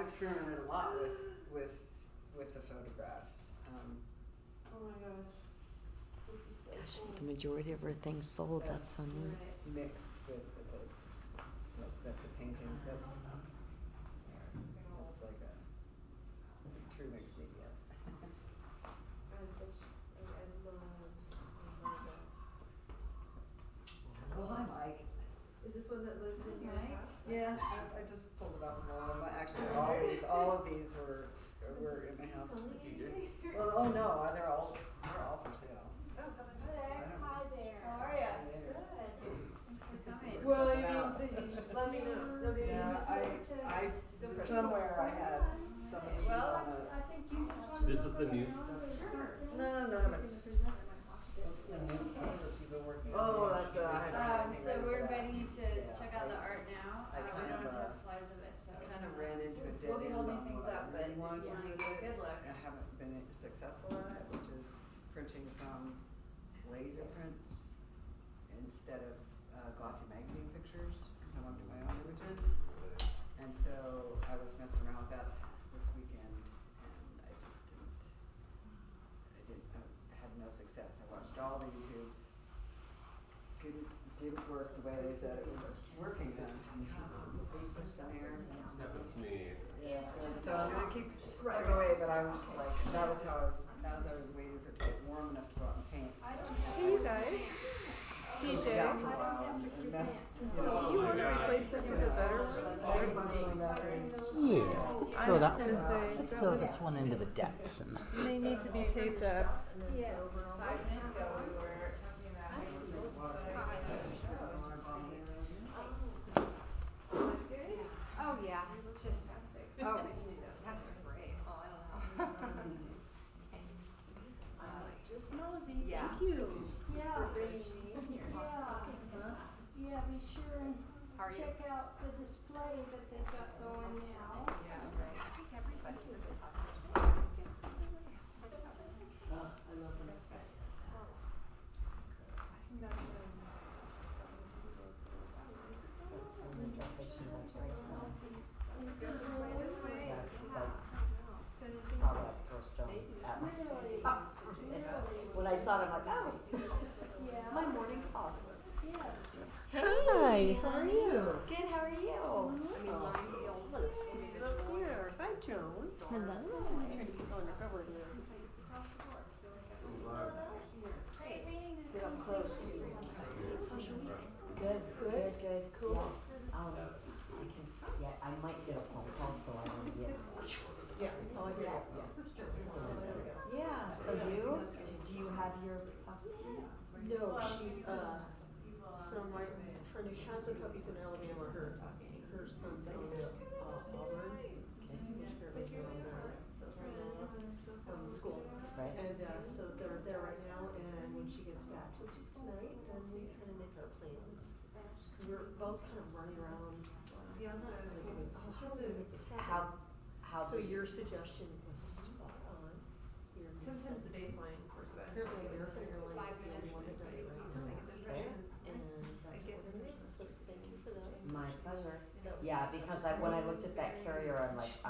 experimented a lot with the photographs. Oh my gosh. This is so Gosh, cool. the majority of her things sold. That's so neat. Right. Mixed with that's a painting. That's like a true mixed media. Well, hi, Mike. Is this one that lives in your house? Yeah, I just pulled it off from one. Actually, all of these were in my house. Well, oh no, they're all for sale. Oh, Hi there. how are ya? Good. Thanks for coming. Well, you mean, so you just let me know. Yeah, I somewhere I had some of these Well, on I think you just want to. This is the new. Sure. No, it's the new process you've been working on. Oh, that's So we're inviting you to check out the art now. I We kind don't of, have slides of it, so. kind of ran into a dead We'll be end holding on things what I up, really but wanted to yeah, do with it. good luck. I haven't been successful at it, which is printing from laser prints instead of glossy magazine pictures, because I want to do my own images. And so I was messing around with that this weekend, and I had no success. I watched all the YouTubes. Didn't work the way they said it was working on some air. That was me. Yeah, so I'm gonna keep plugging away, but I was just like, that was how I was, as I was waiting for it to get warm enough to go out and paint. Hey, you guys. DJ. Yeah, for a while, and mess, Do you want to replace this with a better one? Yeah, let's I throw was that. gonna say, Let's don't throw we- this one into the depths and. They need to be taped up. Yes. 5 minutes ago, we were talking about how we're so Oh, yeah, just, oh, that's great. Oh, I don't know. Just nosy. Yeah. Thank you. Yeah. Yeah, be sure and How are you? check out the display that they've got going now. Yeah, right. I think everybody would be talking I love them. That's right. That's like how that first stone at my, when I saw it, I'm like, oh, my morning coffee. Hi, how are you? Good, how are you? He's up here. Hi, Joan. Hello. So undercover here. Get up close. Good. Cool. Yeah, I might get a phone call, so I want to get. Yeah, oh, I get it. Yeah, so do you have your puppy? No, she's, so my friend who has the puppies in Alabama, her son's going to Auburn, which apparently is around school. Right. And so they're there right now, and when she gets back, which is tonight, then we kind of make our plans. Because we're both kind of running around, thinking, oh, how do we make this happen? How So your suggestion was spot on. Sometimes the baseline course of Apparently American Airlines is the only one that does it right now. Okay. And that's what we're gonna do, so thank you for that. My pleasure. That was- Yeah, because when I looked at that carrier, I'm like, It's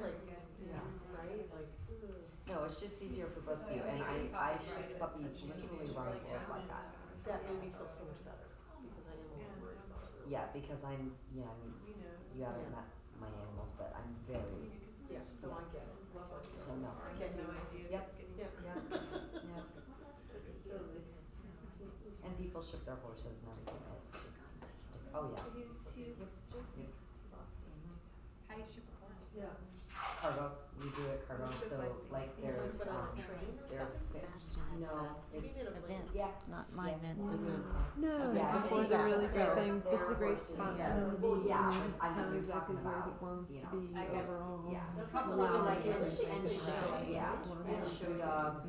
like, yeah, right, like, ugh. no, it's just easier for both of you. And I shipped puppies literally around the world like that. That made me feel so much better, because I am a little worried about it. Yeah, because I mean, you haven't met my animals, but I'm very, Yeah, no, I get it. so no. I get you. Yep. Yeah. Yep. And people ship their horses and everything. It's just, oh yeah. How do you ship a horse? Yeah. Cargo, we do it cargo, so like they're, But on a train or they're, something? no, it's, Maybe in a plane. yeah. Not my Yeah. event, but No, Yeah, this is a really great thing. This is a great spot for him to be. Well, yeah, I Know mean, you're exactly talking where he about, wants you to know, be I guess, overall. yeah. Wow. So like, and That's show, right. yeah, One of and those. show dogs,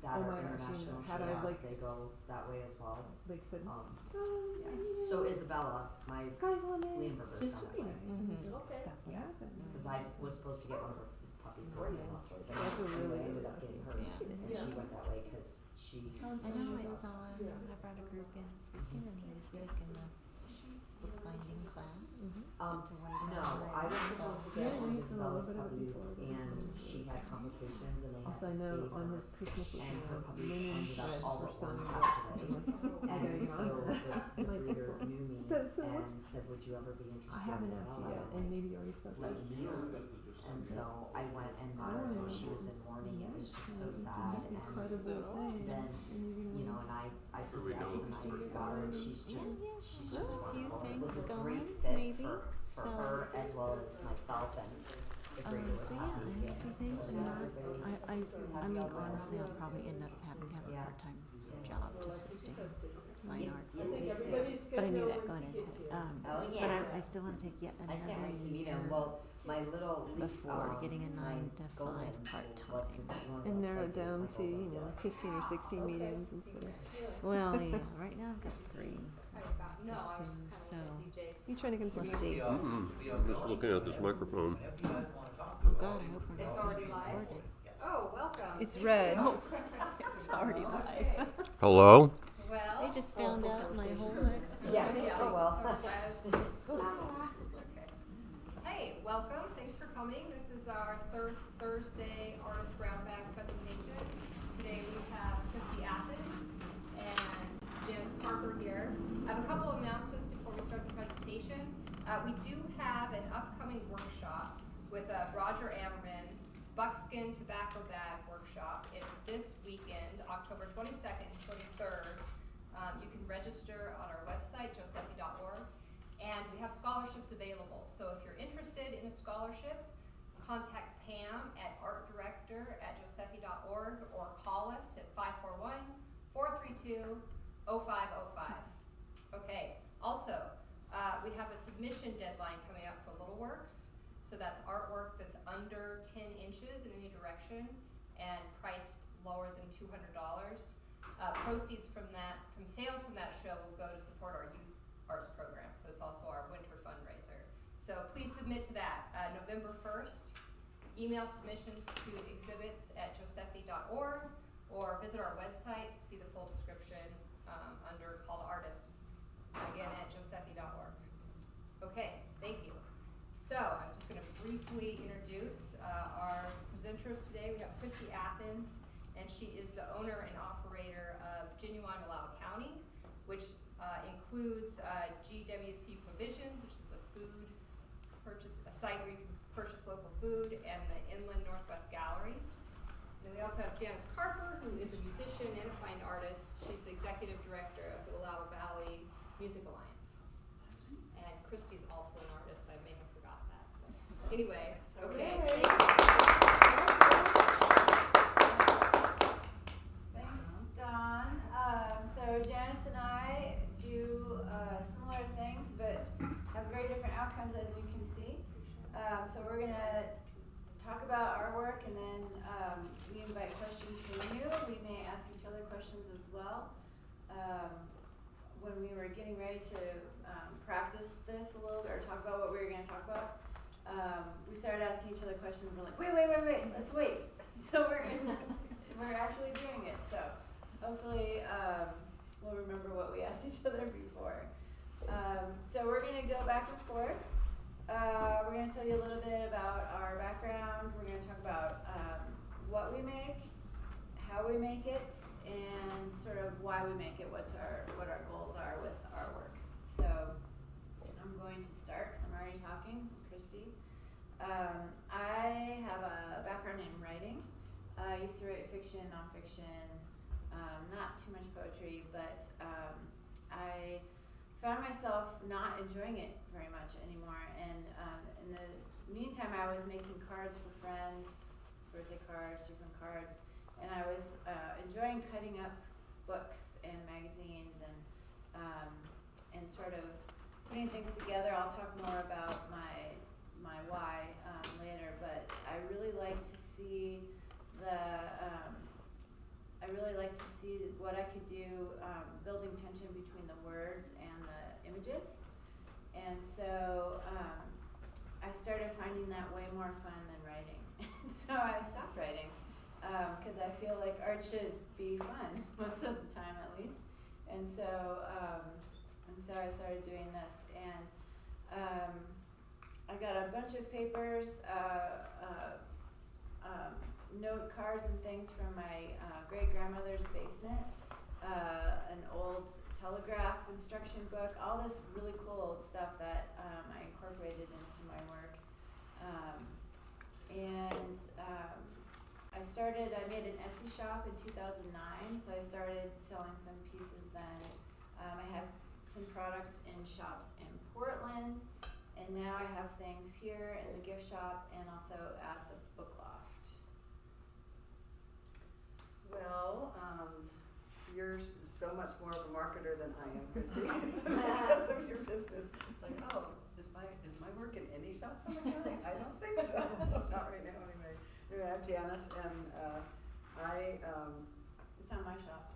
that Oh are my gosh, international had show I, dogs, like- they go that way as well. Like said, Yeah. So Isabella, my sky's the limit. Leonberger's This down would be that way. nice. Okay. That's what Yeah. happened. Cause I was supposed to get one of her puppies that I lost, but That's a anyway, really I ended good up getting her, Yeah. and she went that way, cause she. I know my son, Yeah. I brought a group in this weekend and he was taking the bookbinding class. No, I was supposed to get one of Isabella's puppies, and she had complications, and they had Also, to I know spay on her. his Christmas And weekend, her I was puppies leaning ended up red all for but some one passed away. And going so on. the My breeder typical. knew me So and what's- said, would you ever be I interested? haven't said, asked "Oh, you yet, yeah." and maybe you already spoke Let to me know. And so I went and got her, and she was in mourning. It was just so sad. This And incredible thing. then, And you're gonna you know, and I said yes, and I got her, and she's just wonderful. It was a great fit for her as well as myself, and the breeder was happy to get it. So everybody, I mean, honestly, I'll probably end up having to have a Yeah. part-time job to sustain fine art. I think me everybody's too. But I knew schedule that once going he into gets it. here. Oh, But yeah. I still want to take yet I another can't wait to meet year him. Well, my little before getting a my 9 to 5 golden part-time. and narrow it down to, 15 or 16 mediums instead of. Well, yeah, right now I've got 3. No, I was just kind of So- looking at DJ. You trying to come through? We'll see. I'm just looking at this microphone. Oh God, I hope we're It's not already being live? recorded. Oh, welcome. It's red. It's already live. Hello? Well. They just found out my whole life. Yeah, oh well. Hey, welcome. Thanks for coming. This is our third Thursday Artist Brown Bag presentation. Today we have Kristy Athens and Janis Carper here. I have a couple of announcements before we start the presentation. We do have an upcoming workshop with Roger Ammerman, Buckskin Tobacco Bag Workshop. It's this weekend, October 22nd and 23rd. You can register on our website, josephy.org, and we have scholarships available. So if you're interested in a scholarship, contact Pam at artdirector@josephy.org or call us at 541-432-0505. Okay, also, we have a submission deadline coming up for Little Works. So that's artwork that's under 10 inches in any direction and priced lower than $200. Proceeds from sales from that show will go to support our youth arts program. So it's also our winter fundraiser. So please submit to that. November 1st, email submissions to exhibits@josephy.org or visit our website to see the full description under Call to Artists, again at josephy.org. Okay, thank you. So I'm just going to briefly introduce our presenters today. We have Kristy Athens, and she is the owner and operator of Genuine Wallowa County, which includes GWC Provisions, which is a site where you can purchase local food, and the Inland Northwest Gallery. And then we also have Janis Carper, who is a musician and a fine artist. She's the executive director of the Wallowa Valley Music Alliance. And Kristy's also an artist. I may have forgotten that. But anyway, okay. Thanks, Dawn. So Janis and I do similar things, but have very different outcomes, as you can see. So we're gonna talk about our work, and then we invite questions from you. We may ask each other questions as well. When we were getting ready to practice this a little bit, or talk about what we were gonna talk about, we started asking each other questions. We're like, wait, let's wait. So we're actually doing it. So hopefully we'll remember what we asked each other before. So we're gonna go back and forth. We're gonna tell you a little bit about our background. We're gonna talk about what we make, how we make it, and sort of why we make it, what our goals are with our work. So I'm going to start because I'm already talking. Kristy. I have a background in writing. I used to write fiction, nonfiction, not too much poetry, but I found myself not enjoying it very much anymore. And in the meantime, I was making cards for friends, birthday cards, different cards, and I was enjoying cutting up books and magazines and sort of putting things together. I'll talk more about my why later, but I really like to see what I could do building tension between the words and the images. And so I started finding that way more fun than writing. So I stopped writing because I feel like art should be fun most of the time, at least. And so I started doing this. And I got a bunch of papers, note cards and things from my great grandmother's basement, an old telegraph instruction book, all this really cool old stuff that I incorporated into my work. I made an Etsy shop in 2009, so I started selling some pieces then. I have some products in shops in Portland, and now I have things here in the gift shop and also at the book loft. Well, you're so much more of a marketer than I am, Kristy, because of your business. It's like, oh, is my work in any shops in the county? I don't think so. Not right now, anyway. Anyway, I'm Janis, and It's on my shop.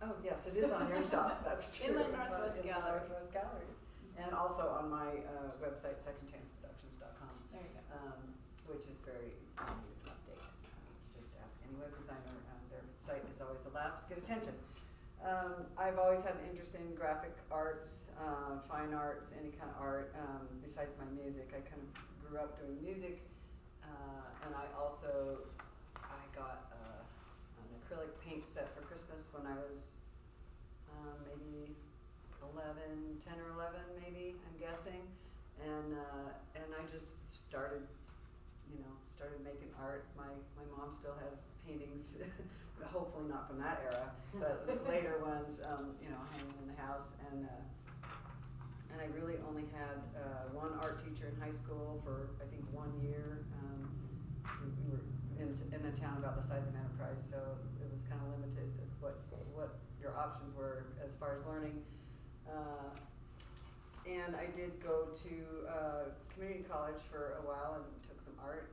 oh yes, it is on your shop. That's true. Inland Northwest Inland Gallery. Northwest Galleries, and also on my website, secondchanceproductions.com, There you go. which is very easy to update. Just ask any web designer. Their site is always the last to get attention. I've always had an interest in graphic arts, fine arts, any kind of art. Besides my music, I kind of grew up doing music, and I got an acrylic paint set for Christmas when I was maybe 10 or 11, maybe, I'm guessing, and I just started making art. My mom still has paintings, hopefully not from that era, but later ones, hanging in the house. And I really only had one art teacher in high school for I think 1 year. We were in a town about the size of Enterprise, so it was kind of limited of what your options were as far as learning. And I did go to community college for a while and took some art,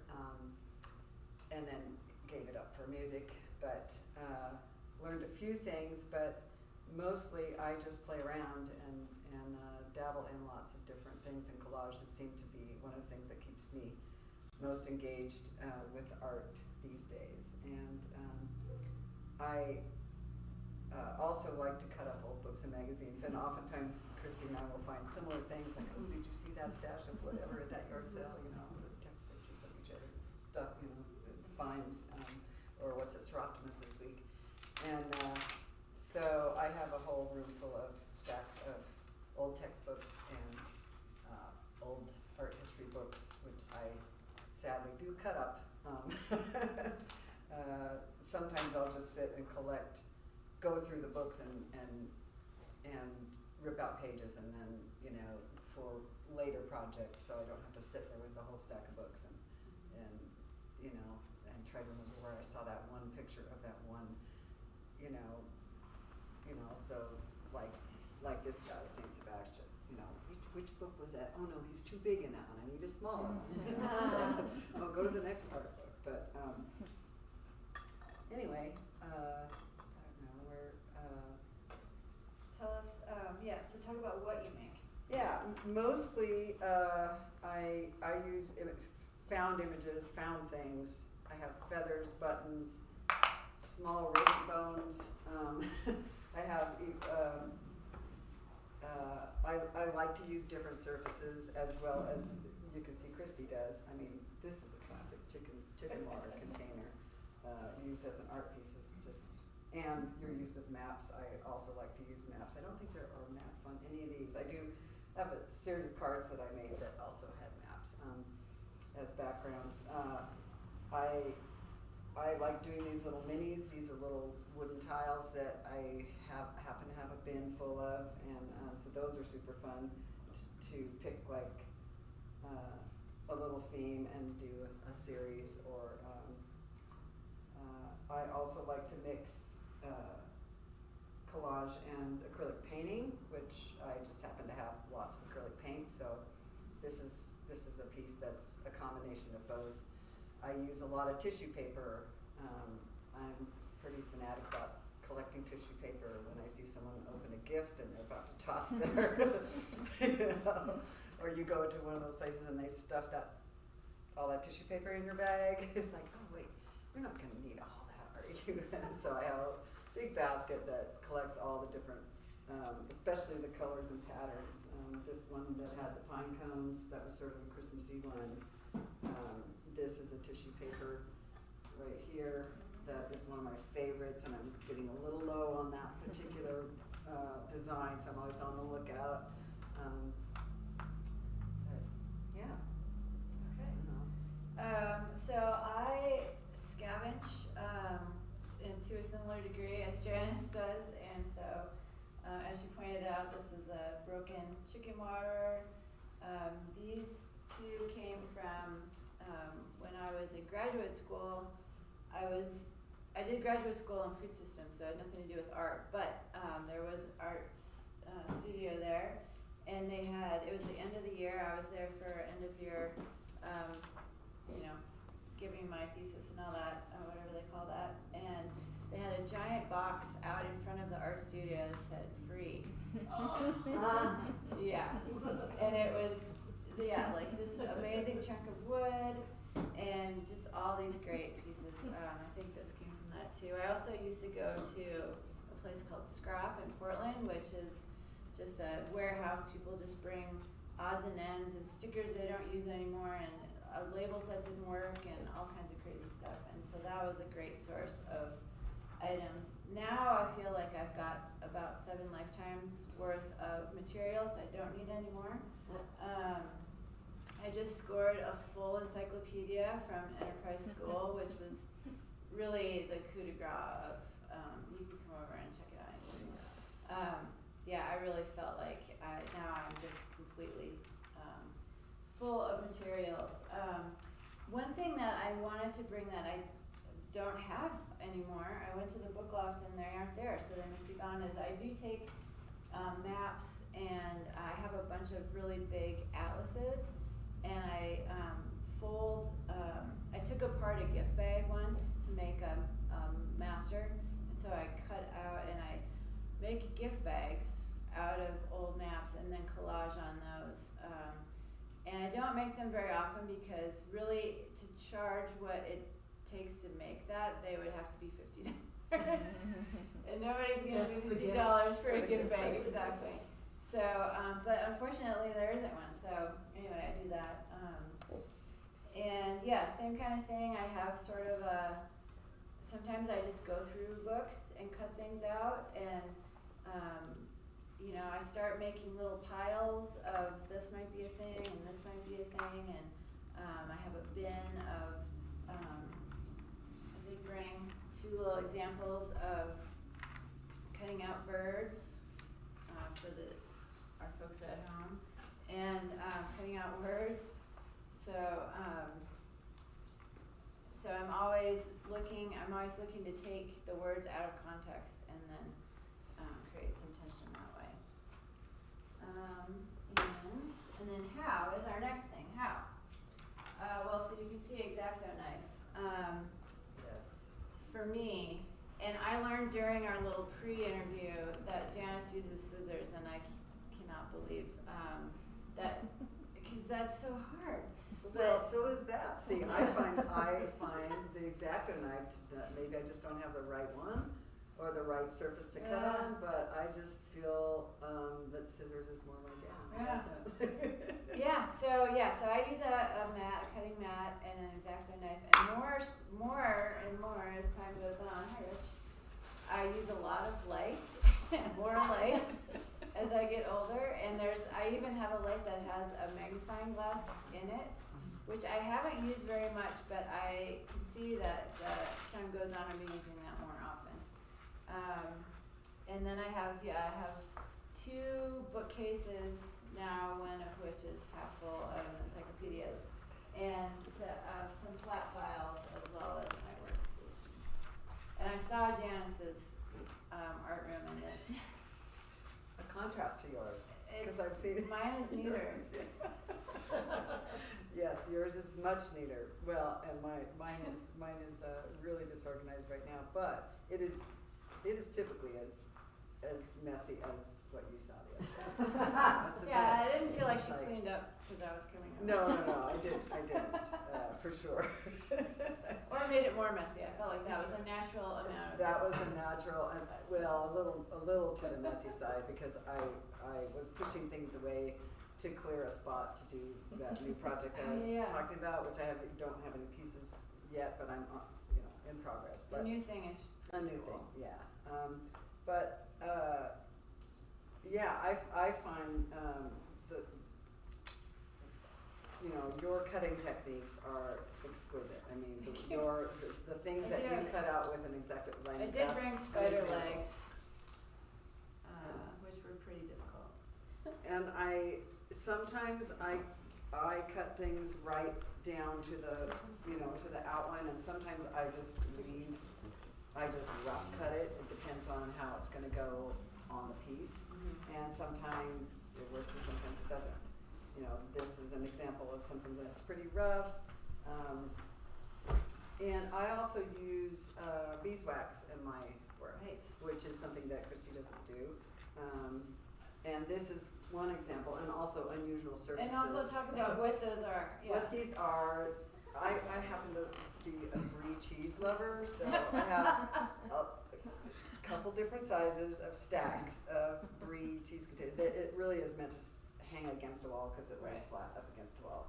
and then gave it up for music, but learned a few things, but mostly I just play around and dabble in lots of different things, and collage has seemed to be one of the things that keeps me most engaged with art these days. And I also like to cut up old books and magazines, and oftentimes Kristy and I will find similar things like, oh, did you see that stash of whatever at that yard sale, text pictures of each other, stuff, finds, or what's at Optimus this week. And so I have a whole room full of stacks of old textbooks and old art history books, which I sadly do cut up. Sometimes I'll just sit and go through the books and rip out pages, and then, for later projects, so I don't have to sit there with the whole stack of books and try to remember where I saw that one picture of that one, so like this guy, Saint Sebastian, which book was that? Oh no, he's too big in that one, I need a smaller one. So I'll go to the next art book, but anyway, I don't know where. Tell us, so talk about what you make. Yeah, mostly I use found images, found things. I have feathers, buttons, small rodent bones. I have. I like to use different surfaces as well as you can see Kristy does. I mean, this is a classic chicken water container used as an art piece. And your use of maps. I also like to use maps. I don't think there are maps on any of these. I do have a series of cards that I made that also had maps as backgrounds. I like doing these little minis. These are little wooden tiles that I happen to have a bin full of, and so those are super fun to pick like a little theme and do a series. Or I also like to mix collage and acrylic painting, which I just happen to have lots of acrylic paint. So this is a piece that's a combination of both. I use a lot of tissue paper. I'm pretty fanatic about collecting tissue paper. When I see someone open a gift and they're about to toss or you go to one of those places and they stuff all that tissue paper in your bag. It's like, oh wait, we're not going to need all that, are you? So I have a big basket that collects all the different especially the colors and patterns. This one that had the pine cones, that was sort of a Christmassy one. This is a tissue paper right here. That is one of my favorites, and I'm getting a little low on that particular design, so I'm always on the lookout. But yeah. Okay. I don't know. So I scavenge to a similar degree as Janis does, and so as you pointed out, this is a broken chicken water. These two came from when I was in graduate school. I did graduate school in food systems, so it had nothing to do with art, but there was an art studio there, and it was the end of the year. I was there for end of year, giving my thesis and all that, whatever they call that, and they had a giant box out in front of the art studio that said free. Yeah, and it was, like this amazing chunk of wood, and just all these great pieces. I think this came from that too. I also used to go to a place called Scrap in Portland, which is just a warehouse. People just bring odds and ends and stickers they don't use anymore, and labels that didn't work, and all kinds of crazy stuff. And so that was a great source of items. Now I feel like I've got about 7 lifetimes worth of materials I don't need anymore. I just scored a full encyclopedia from Enterprise School, which was really the coup de grace of, you can come over and check it out. I really felt like now I'm just completely full of materials. One thing that I wanted to bring that I don't have anymore, I went to the book loft and they aren't there, so they must be gone, is I do take maps, and I have a bunch of really big atlases, and I I took apart a gift bag once to make a master, and so I cut out and I make gift bags out of old maps and then collage on those. And I don't make them very often because really to charge what it takes to make that, they would have to be $50. And nobody's gonna That's pay the $50 for a gift. gift bag, exactly. So, but unfortunately there isn't one, so anyway, I do that. And yeah, same kind of thing, I have sort of sometimes I just go through books and cut things out, and I start making little piles of this might be a thing and this might be a thing, and I have a bin of, I did bring 2 little examples of cutting out birds for our folks at home, and cutting out words. So I'm always looking to take the words out of context and then create some tension that way. And then how is our next thing. How? So you can see X-Acto knife. Yes. For me, and I learned during our little pre-interview that Janis uses scissors, and I cannot believe that, because that's so hard. Well, so is that. See, I find the X-Acto knife, maybe I just don't have the right one or the right surface to cut on, but I just feel that scissors is more my jam. Yeah. So I use a cutting mat, and an X-Acto knife, and more and more as time goes on. Hi, Rich. I use a lot of light, more light as I get older, and I even have a light that has a magnifying glass in it, which I haven't used very much, but I can see that as time goes on, I'll be using that more often. And then I have 2 bookcases now, one of which is half full of encyclopedias, and some flat files as well as my workstation. And I saw Janis's art room, and it's A contrast to yours, because I've seen it. Mine is neater. Yes, yours is much neater. Well, and mine is really disorganized right now, but it is typically as as messy as what you saw the other day. Must have Yeah, I been. didn't feel like she Like- cleaned up because I was coming up. No, I didn't, for sure. Or made it more messy. I felt like that was a natural amount of. That was a natural, and, well, a little to the messy side, because I was pushing things away to clear a spot to do that new project I was Yeah. talking about, which don't have any pieces yet, but I'm, in progress. The But new thing is a new cool. thing, yeah. I find, your cutting techniques are exquisite. I mean, Thank you. the things I that you did. cut out with an X-Acto line. I did bring spider amazing. legs, which were pretty difficult. And sometimes I cut things right down to the, to the outline, and sometimes I just rough cut it. It depends on how it's gonna go on the piece. And sometimes it works and sometimes it doesn't. This is an example of something that's pretty rough. And I also use beeswax in my work, Right. which is something that Kristy doesn't do. And this is one example, and also unusual surfaces. And also talk about what those are. Yeah. What these are, I happen to be a brie cheese lover, so I have a couple different sizes of stacks of brie cheese containers. It really is meant to hang against a wall because it lays Right. flat up against a wall.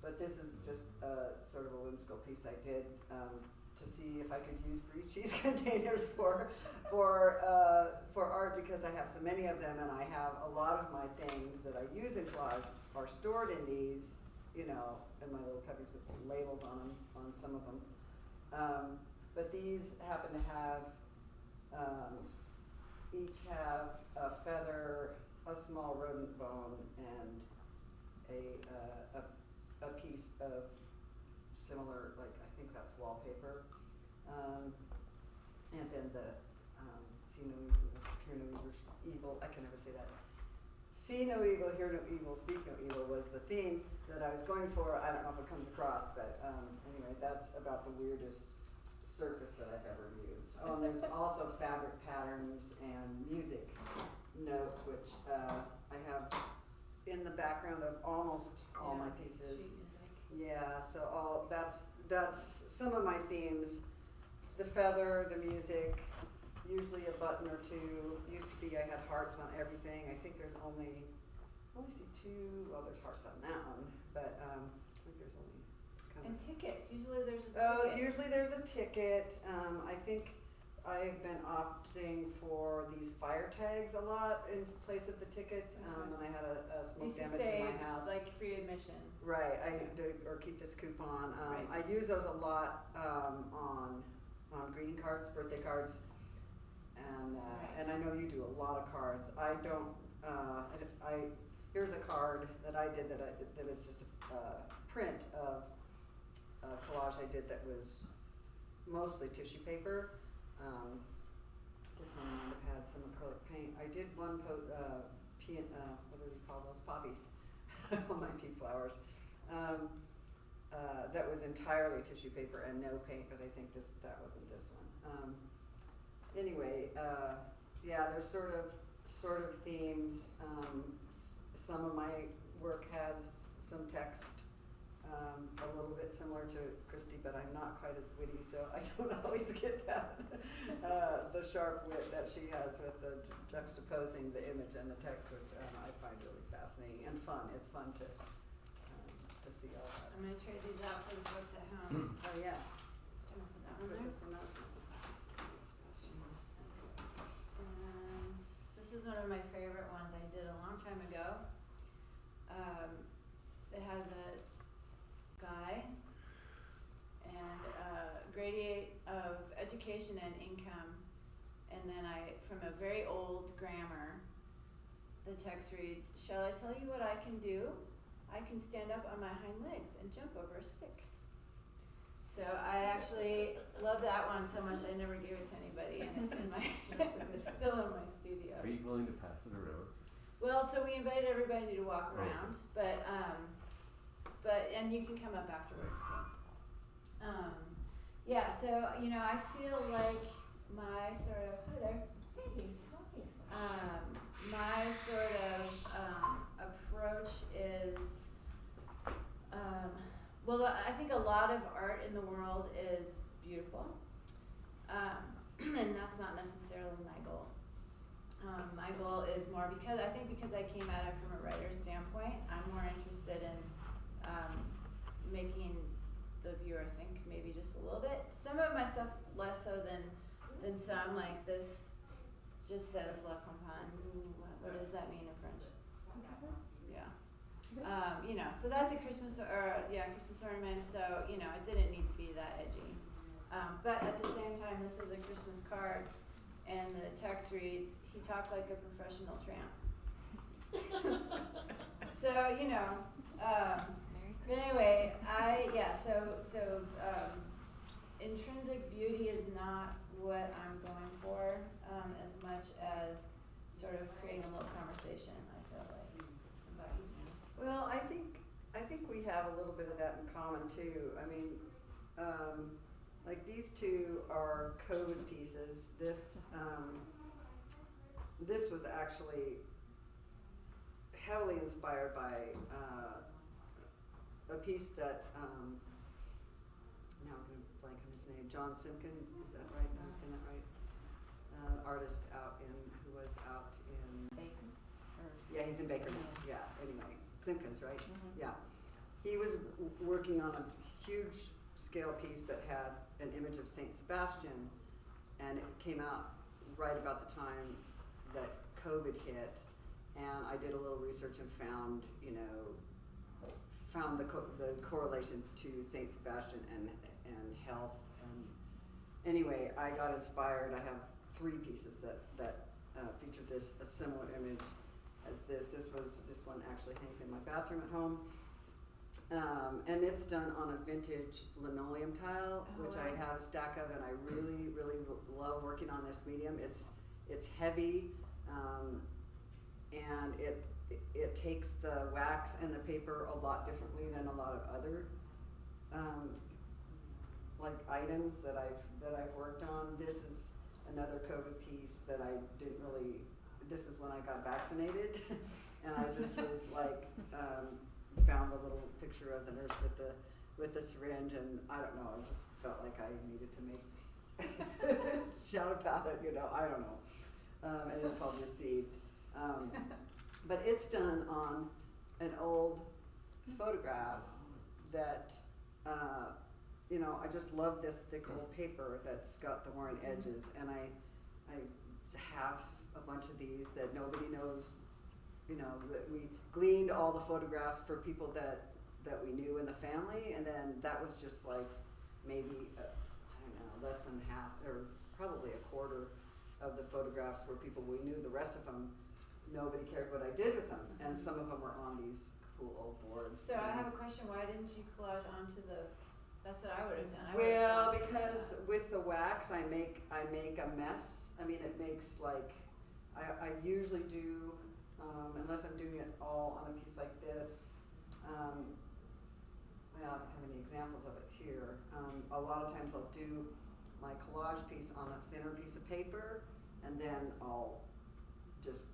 But this is just sort of a whimsical piece I did to see if I could use brie cheese containers for art, because I have so many of them, and I have a lot of my things that I use in collage are stored in these, in my little cubbies with labels on them, on some of them. But these happen to have, each have a feather, a small rodent bone, and a piece of similar, like, I think that's wallpaper. And then the see no evil, hear no evil, I can never say that. See no evil, hear no evil, speak no evil was the theme that I was going for. I don't know if it comes across, but anyway, that's about the weirdest surface that I've ever used. Oh, and there's also fabric patterns and music notes, which I have in the background of almost all my pieces. Sheet music. Yeah, so that's some of my themes. The feather, the music, usually a button or two. Used to be I had hearts on everything. I think there's only see two, well, there's hearts on that one, but I think there's only kind And of. tickets. Usually there's a ticket. Oh, usually there's a ticket. I think I've been opting for these fire tags a lot in place of the tickets. And I had a smoke Used to damage save in my house. like free admission. Right, or keep this coupon. Right. I use those a lot on greeting cards, birthday cards, and I know you do a lot of cards. I don't. Here's a card that I did that is just a print of a collage I did that was mostly tissue paper. This one might have had some acrylic paint. I did one what do you call those, poppies? On my pea flowers. That was entirely tissue paper and no paint, but I think that wasn't this one. Anyway, yeah, there's sort of themes. Some of my work has some text, a little bit similar to Kristy, but I'm not quite as witty, so I don't always get that, the sharp wit that she has with the juxtaposing the image and the text, which I find really fascinating and fun. It's fun to see all that. I'm gonna trade these out for the folks at home. Oh, yeah. Do you wanna put that Put one there? this one up. And this is one of my favorite ones I did a long time ago. It has a guy and gradiate of education and income, and then from a very old grammar, the text reads, "Shall I tell you what I can do? I can stand up on my hind legs and jump over a stick." So I actually love that one so much I never gave it to anybody, and it's in my it's still in my studio. Are you willing to pass it around? Well, so we invited everybody to walk Okay. around, but and you can come up afterwards too. Yeah, so I feel like my sort of hi there. Hey, how are you? my sort of approach is, well, I think a lot of art in the world is beautiful, and that's not necessarily my goal. My goal is more because I came at it from a writer's standpoint. I'm more interested in making the viewer think maybe just a little bit. Some of my stuff less so than some, like this just says La Campagne. What does that mean in French? Yeah. You know, so that's a Christmas ornament, so, you know, it didn't need to be that edgy. But at the same time, this is a Christmas card, and the text reads, "He talked like a professional tramp." So, you know, but anyway, intrinsic beauty is not what I'm going for, as much as sort of creating a little conversation, I feel like, about you, Janis. Well, I think we have a little bit of that in common too. I mean, like these two are COVID pieces. This was actually heavily inspired by a piece that now I'm going to blank on his name. John Simpkin, is that right? Am I saying that right? Artist who was out in Bacon? Yeah, he's in Baker now. Yeah, anyway. Simpkins, right? Mhm. Yeah. He was working on a huge scale piece that had an image of Saint Sebastian, and it came out right about the time that COVID hit, and I did a little research and found the correlation to Saint Sebastian and health, and anyway, I got inspired. I have 3 pieces that featured a similar image as this. This one actually hangs in my bathroom at home. And it's done on a vintage linoleum tile, which I have a stack of, and I really, really love working on this medium. It's heavy, and it takes the wax and the paper a lot differently than a lot of other like items that I've worked on. This is another COVID piece that I didn't really. This is when I got vaccinated, and I just was like, found the little picture of the nurse with the syringe, and I don't know, I just felt like I needed to make shout about it, I don't know. And it's called Received. But it's done on an old photograph that, I just love this thick old paper that's got the worn edges, and I have a bunch of these that nobody knows, that we gleaned all the photographs for people that we knew in the family, and then that was just like maybe, less than half, or probably a quarter of the photographs were people we knew. The rest of them, nobody cared what I did with them, and some of them were on these cool old boards. So I have a question, why didn't you collage onto that's what I would have done. Well, because with the wax, I make a mess. I mean, it makes like, I usually do, unless I'm doing it all on a piece like this, I don't have any examples of it here. A lot of times I'll do my collage piece on a thinner piece of paper, and then I'll just,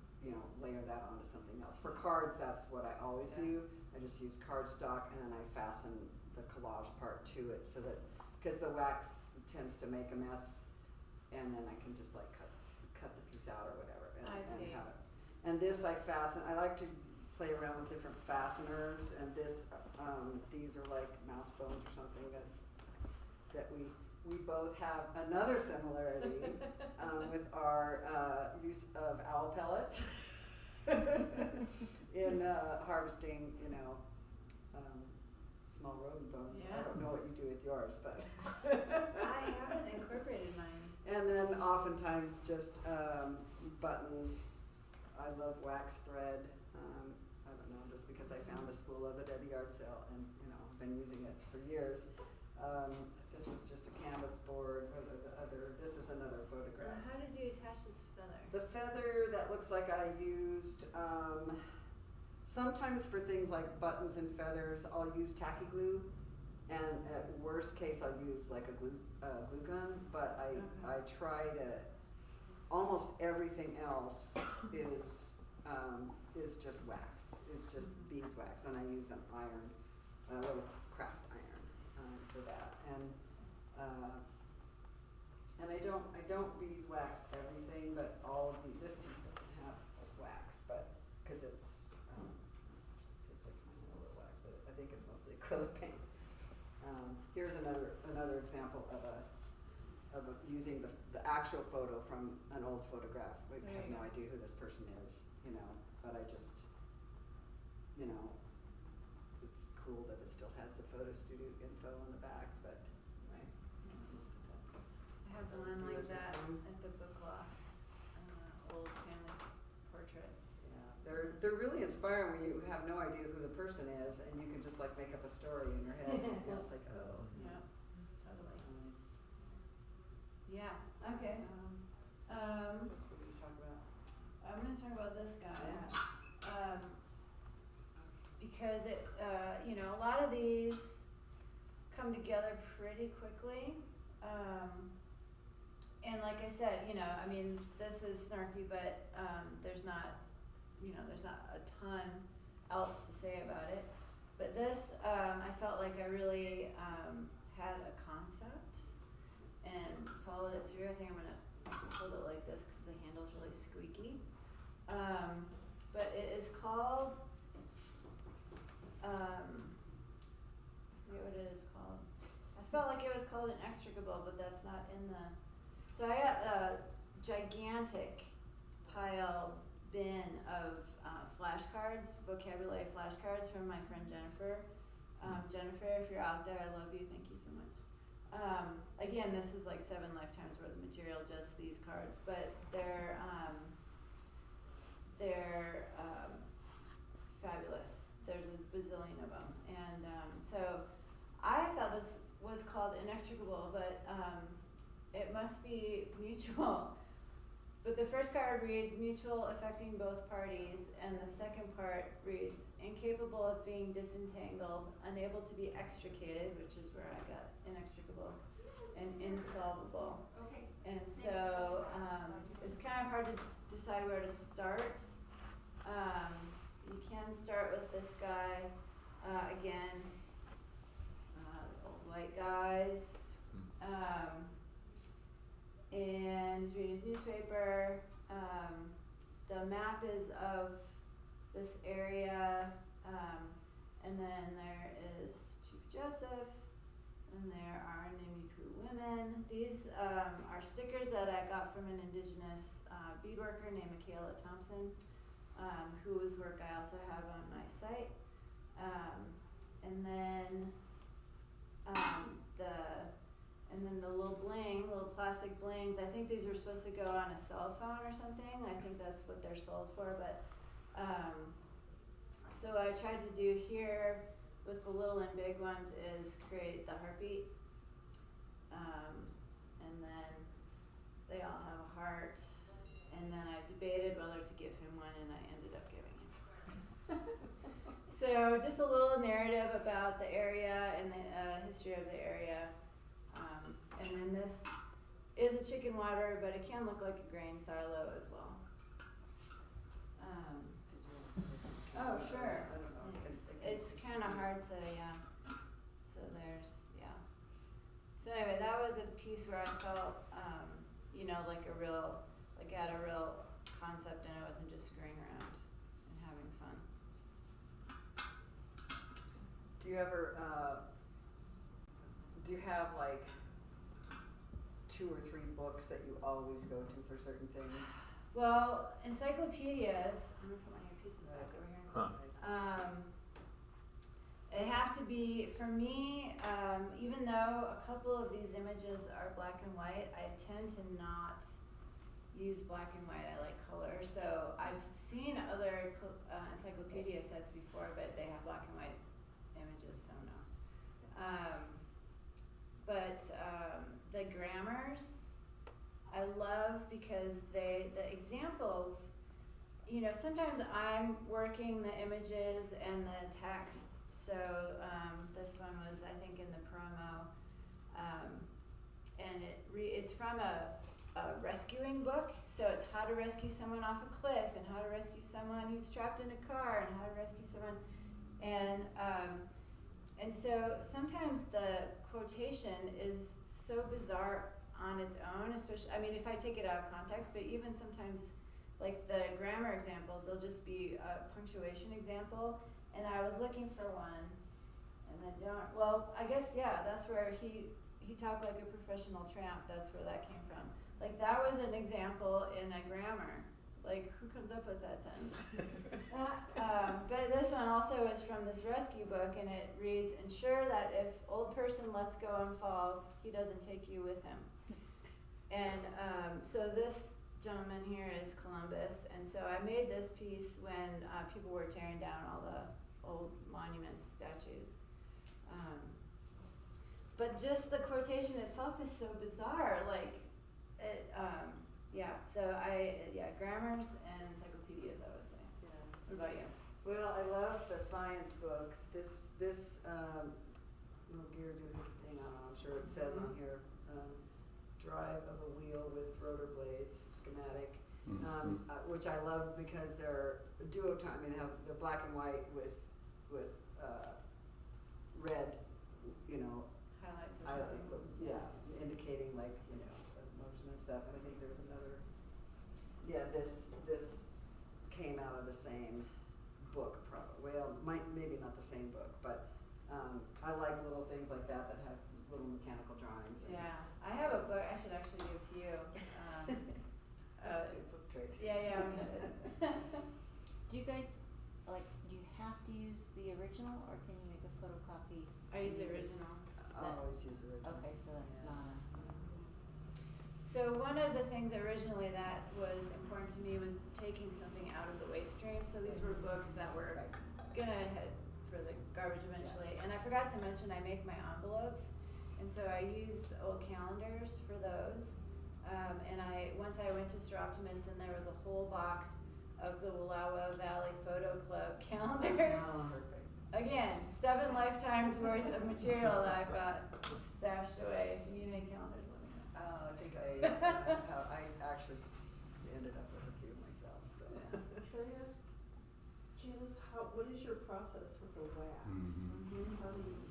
layer that onto something else. For cards, that's what I always do. I just use cardstock, and then I fasten the collage part to it, so that, because the wax tends to make a mess, and then I can just like cut the piece out or whatever, and have it. And this I fasten. I like to play around with different fasteners, and these are like mouse bones or something that we both have another similarity with our use of owl pellets in harvesting, small rodent bones. Yeah. I don't know what you do with yours, but I haven't incorporated mine. and then oftentimes just buttons. I love wax thread. I don't know, just because I found a spool of it at a yard sale, and I've been using it for years. This is just a canvas board. This is another photograph. How did you attach this feather? The feather, that looks like I used, sometimes for things like buttons and feathers, I'll use tacky glue, and at worst case I'll use like a glue gun, but I try to almost everything else is just wax. It's just beeswax, and I use an iron, a little craft iron for that. And I don't beeswax everything, but all of this piece doesn't have wax, but because it's feels like mine had a little wax, but I think it's mostly acrylic paint. Here's another example of using the actual photo from an old photograph. I have no idea who this person is, but I just, it's cool that it still has the photo studio info on the back, but Right. I have one like that at the book loft, old family portrait. yeah, they're really inspiring when you have no idea who the person is and you can just like make up a story in your head. It's like, oh. Yeah, totally. Yeah, okay. What else were you talking about? I'm gonna talk about this guy. Yeah. Because a lot of these come together pretty quickly. And like I said, this is snarky, but there's not a ton else to say about it. But this, I felt like I really had a concept and followed it through. I think I'm gonna hold it like this because the handle's really squeaky. But it is called, I forget what it is called. I felt like it was called Inextricable, but that's not in the, so I got a gigantic bin of flashcards, vocabulary flashcards from my friend Jennifer. Jennifer, if you're out there, I love you, thank you so much. Again, this is like 7 lifetimes worth of material, just these cards, but they're fabulous. There's a bazillion of them, and so I thought this was called Inextricable, but it must be mutual. But the first card reads mutual affecting both parties, and the second part reads incapable of being disentangled, unable to be extricated, which is where I got inextricable, and insolvable. Okay. And so it's kind of hard to decide where to start. You can start with this guy, again, old white guys, and he's reading his newspaper. The map is of this area, and then there is Chief Joseph, and there are Nimipu women. These are stickers that I got from an indigenous beadworker named Michaela Thompson, whose work I also have on my site. And then the little plastic blings, I think these were supposed to go on a cell phone or something. I think that's what they're sold for, but so I tried to do here with the little and big ones is create the heartbeat. And then they all have a heart. And then I debated whether to give him one, and I ended up giving him. So just a little narrative about the area and the history of the area. And then this is a chicken water, but it can look like a grain silo as well. Oh, sure. I don't know. It's kind of hard to, yeah. So there's, yeah. So anyway, that was a piece where I felt, like I had a real concept, and I wasn't just screwing around and having fun. Do you ever, do you have like 2 or 3 books that you always go to for certain things? Well, encyclopedias, I'm gonna put my earpieces back over here. Huh. They have to be, for me, even though a couple of these images are black and white, I tend to not use black and white. I like color. So I've seen other encyclopedia sets before, but they have black and white images, so no. But the grammars I love because the examples, sometimes I'm working the images and the text. So this one was, I think, in the promo, and it's from a a rescuing book. So it's how to rescue someone off a cliff, and how to rescue someone who's trapped in a car, and how to rescue someone. And so sometimes the quotation is so bizarre on its own, especially, I mean, if I take it out of context, but even sometimes, like the grammar examples, they'll just be a punctuation example, and I was looking for one, and I don't, well, I guess, yeah, that's where he talked like a professional tramp, that's where that came from. Like, that was an example in a grammar. Like, who comes up with that sentence? But this one also is from this rescue book, and it reads, ensure that if old person lets go and falls, he doesn't take you with him. And so this gentleman here is Columbus, and so I made this piece when people were tearing down all the old monuments, statues. But just the quotation itself is so bizarre, like, it, so grammars and encyclopedias, I would say. Yeah. What about you? Well, I love the science books. This little gear do his thing, I don't know, I'm sure it says on here, drive of a wheel with rotor blades, schematic, which I love because they're duotone, I mean, they're black and white with red, you know, Highlights or something? yeah, indicating like, you know, motion and stuff. And I think there's another, this came out of the same book probably. Well, maybe not the same book, but I like little things like that have little mechanical drawings. Yeah, I have a book I should actually give to you. Let's do a book trade. Yeah, we should. Do you guys, like, do you have to use the original, or can you make a photocopy? I use the original. I always use the original. Okay, so that's Yeah. not So one of the things originally that was important to me was taking something out of the waste stream. So these were books that were gonna head for the garbage eventually. And I forgot to mention I make my envelopes, and so I use old calendars for those. And once I went to Sir Optimus, and there was a whole box of the Wallowa Valley Photo Club calendar. Oh, perfect. Again, 7 lifetimes worth of material that I've got stashed away. If you need any calendars, let me know. I think I actually ended up with a few myself, so. Can I ask, Janis, what is your process with the wax? How do you,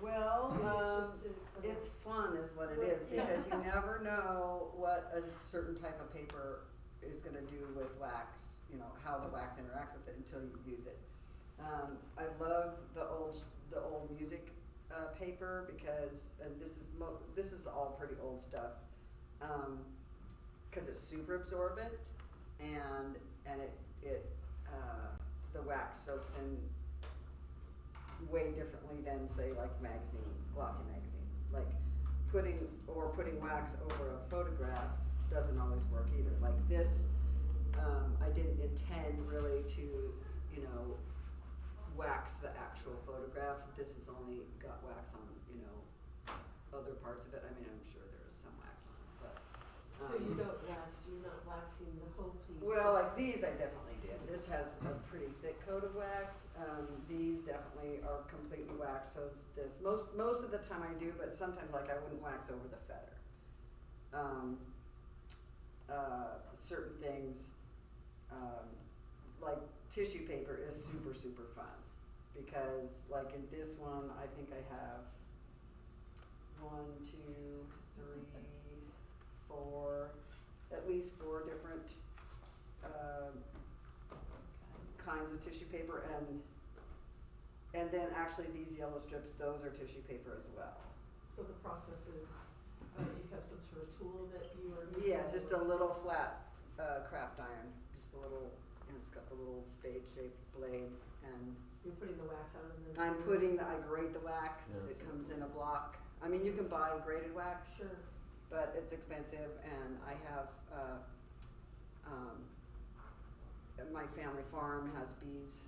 Well, is it just it's fun is what it is, because you never know what a certain type of paper is gonna do with wax, you know, how the wax interacts with it until you use it. I love the old music paper because, and this is all pretty old stuff, because it's super absorbent, and it the wax soaks in way differently than, say, like glossy magazine. Like putting wax over a photograph doesn't always work either. Like this, I didn't intend really to, you know, wax the actual photograph. This has only got wax on, you know, other parts of it. I mean, I'm sure there is some wax on it, but. so you don't wax, you're not waxing the whole piece? Well, like just- these I definitely did. This has a pretty thick coat of wax. These definitely are completely waxed, so is this. Most of the time I do, but sometimes like I wouldn't wax over the feather. Certain things, like tissue paper is super, super fun, because like in this one, I think I have 1, 2, 3, 4, at least 4 different kinds of tissue paper, and then actually these yellow strips, those are tissue paper as well. So the process is, do you have some sort of tool that you are using? Yeah, just a little flat craft iron, just a little, and it's got the little spade-shaped blade, and You're putting the wax on and then. I grate the wax. Yeah. It comes in a block. I mean, you can buy grated wax, Sure. but it's expensive, and I have, my family farm has bees.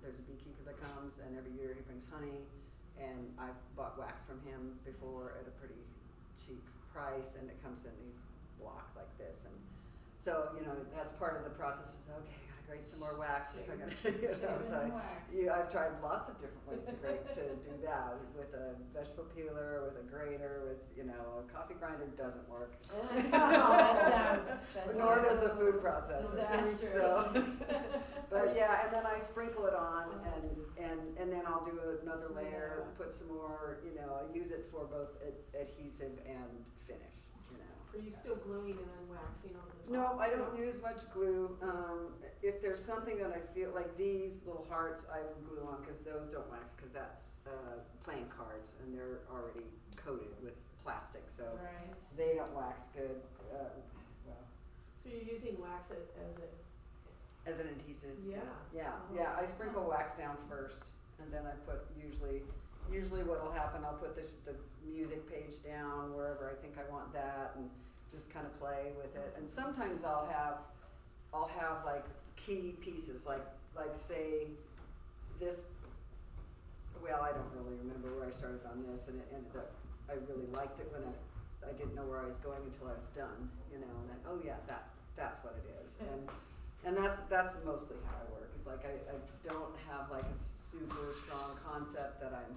There's a beekeeper that comes, and every year he brings honey, and I've bought wax from him before at a pretty cheap price, and it comes in these blocks like this, and so, you know, that's part of the process is, okay, I gotta grate some more wax if I'm gonna, I've tried lots of different ways to do that, with a vegetable peeler, with a grater, with, a coffee grinder doesn't work. Nor does a food processor. Disaster. So, but yeah, and then I sprinkle it on, and then I'll do another Some layer, more. put some more, I use it for both adhesive and finish, Are you still gluing and then waxing on the top? No, I don't use much glue. If there's something that I feel like these little hearts, I will glue on, because those don't wax, because that's playing cards and they're already coated with plastic, so Right. they don't wax good. So you're using wax As an adhesive. Yeah. Yeah. I sprinkle wax down first, and then I put usually what'll happen, I'll put the music page down wherever I think I want that, and just kind of play with it. And sometimes I'll have like key pieces, like say this. Well, I don't really remember where I started on this, and it ended up, I really liked it when I didn't know where I was going until I was done, and then, oh yeah, that's what it is. And that's mostly how I work. It's like I don't have like a super strong concept that I'm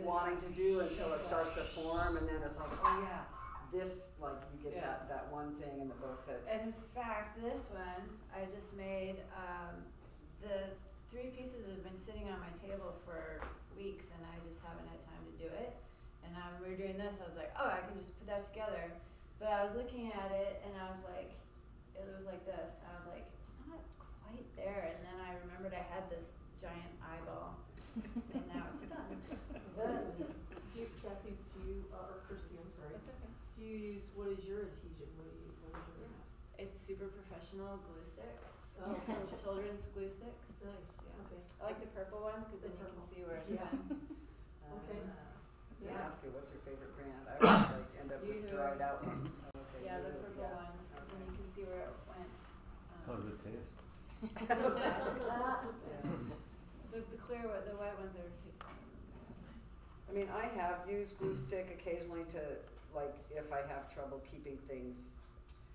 wanting to do until it starts to form, and then it's like, oh yeah, this, like, you get that one thing in the book that. And in fact, this one, I just made, the 3 pieces have been sitting on my table for weeks, and I just haven't had time to do it. And when we were doing this, I was like, oh, I can just put that together. But I was looking at it, and I was like, it was like this. I was like, it's not quite there. And then I remembered I had this giant eyeball, and now it's done. Kathy, or Kristy, I'm sorry. It's okay. Do you use, what is your adhesion? What is your It's super professional glue sticks. Oh, Children's glue sticks. nice, Yeah. okay. I like the purple ones because then you can see where it's Yeah. been. Okay. I was gonna Yeah. ask you, what's your favorite brand? I always like end up with You- dried out ones. Okay, Yeah, the you- purple yeah. ones, because then you can see where it went. How does it taste? The clear one, the white ones are taste better. I mean, I have used glue stick occasionally to, like, if I have trouble keeping things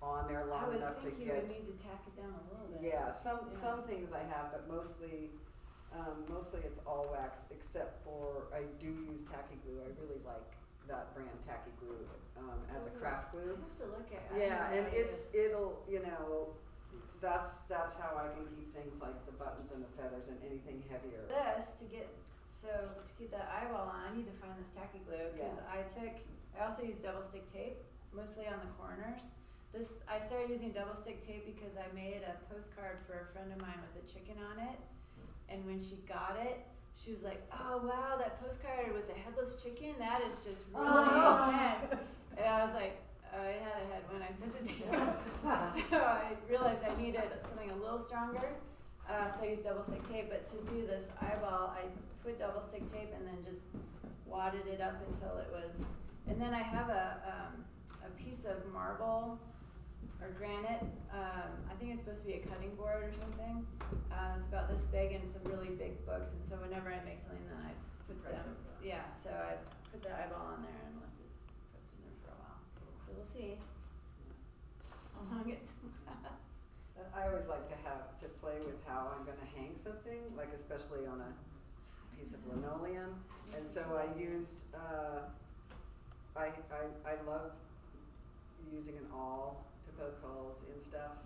on there long enough to I would think you would need to tack it down a little bit. Yeah, some things I have, but mostly it's all wax, except for, I do use tacky glue. I really like that brand, Tacky Glue, as a craft I glue. have to look at. I Yeah, don't know and what it is. it'll, that's how I can keep things like the buttons and the feathers and anything heavier. This, to get that eyeball on, I need to find this tacky glue, because Yeah. I also use double stick tape, mostly on the corners. I started using double stick tape because I made a postcard for a friend of mine with a chicken on it, and when she got it, she was like, oh wow, that postcard with the headless chicken, that is just really intense. And I was like, I had a head when I sent it to you. So I realized I needed something a little stronger, so I used double stick tape. But to do this eyeball, I put double stick tape and then just wadded it up until it was, and then I have a piece of marble or granite, I think it's supposed to be a cutting board or something. It's about this big and some really big books, and so whenever I make something, then I put Press them, it. yeah, so I put the eyeball on there and left it pressed in there for a while. So we'll see how long it lasts. I always like to play with how I'm gonna hang something, like especially on a piece of linoleum. And so I used, I love using an awl to poke holes in stuff,